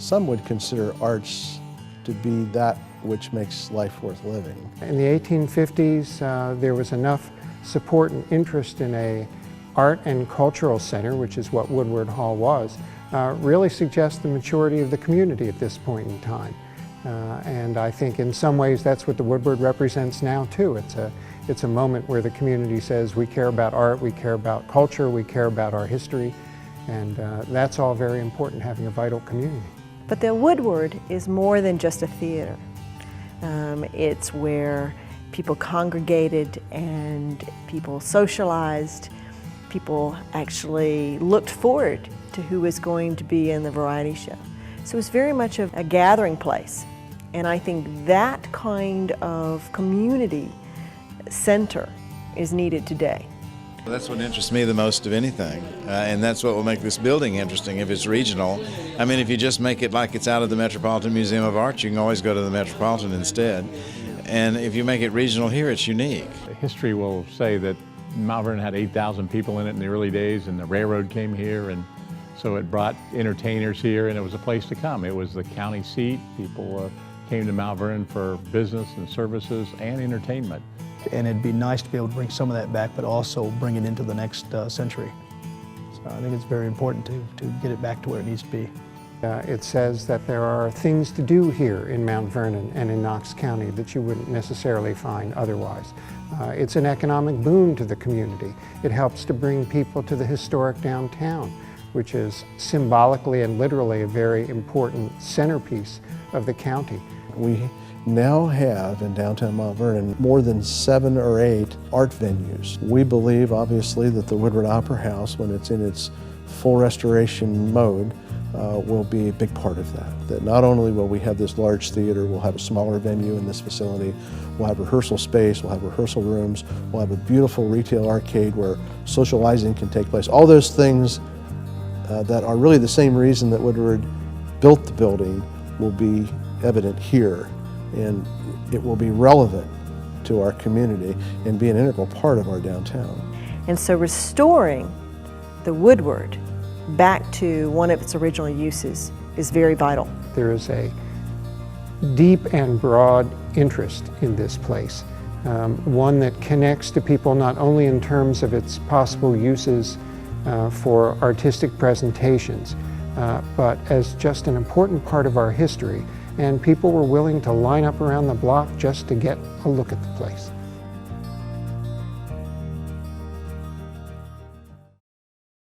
Some would consider arts to be that which makes life worth living. In the 1850s, there was enough support and interest in a art and cultural center, which is what Woodward Hall was, really suggests the maturity of the community at this point in time. And I think in some ways that's what the Woodward represents now too. It's a moment where the community says we care about art, we care about culture, we care about our history, and that's all very important, having a vital community. But the Woodward is more than just a theater. It's where people congregated and people socialized. People actually looked forward to who was going to be in the variety show. So it was very much of a gathering place. And I think that kind of community center is needed today. That's what interests me the most of anything, and that's what will make this building interesting if it's regional. I mean, if you just make it like it's out of the Metropolitan Museum of Art, you can always go to the Metropolitan instead. And if you make it regional here, it's unique. History will say that Mount Vernon had 8,000 people in it in the early days, and the railroad came here, and so it brought entertainers here, and it was a place to come. It was the county seat. People came to Mount Vernon for business and services and entertainment. And it'd be nice to be able to bring some of that back, but also bring it into the next century. So I think it's very important to get it back to where it needs to be. It says that there are things to do here in Mount Vernon and in Knox County that you wouldn't necessarily find otherwise. It's an economic boon to the community. It helps to bring people to the historic downtown, which is symbolically and literally a very important centerpiece of the county. We now have in downtown Mount Vernon more than 7 or 8 art venues. We believe obviously that the Woodward Opera House, when it's in its full restoration mode, will be a big part of that. That not only will we have this large theater, we'll have a smaller venue in this facility, we'll have rehearsal space, we'll have rehearsal rooms, we'll have a beautiful retail arcade where socializing can take place. All those things that are really the same reason that Woodward built the building will be evident here, and it will be relevant to our community and be an integral part of our downtown. And so restoring the Woodward back to one of its original uses is very vital. There is a deep and broad interest in this place, one that connects to people not only in terms of its possible uses for artistic presentations, but as just an important part of our history, and people were willing to line up around the block just to get a look at the place.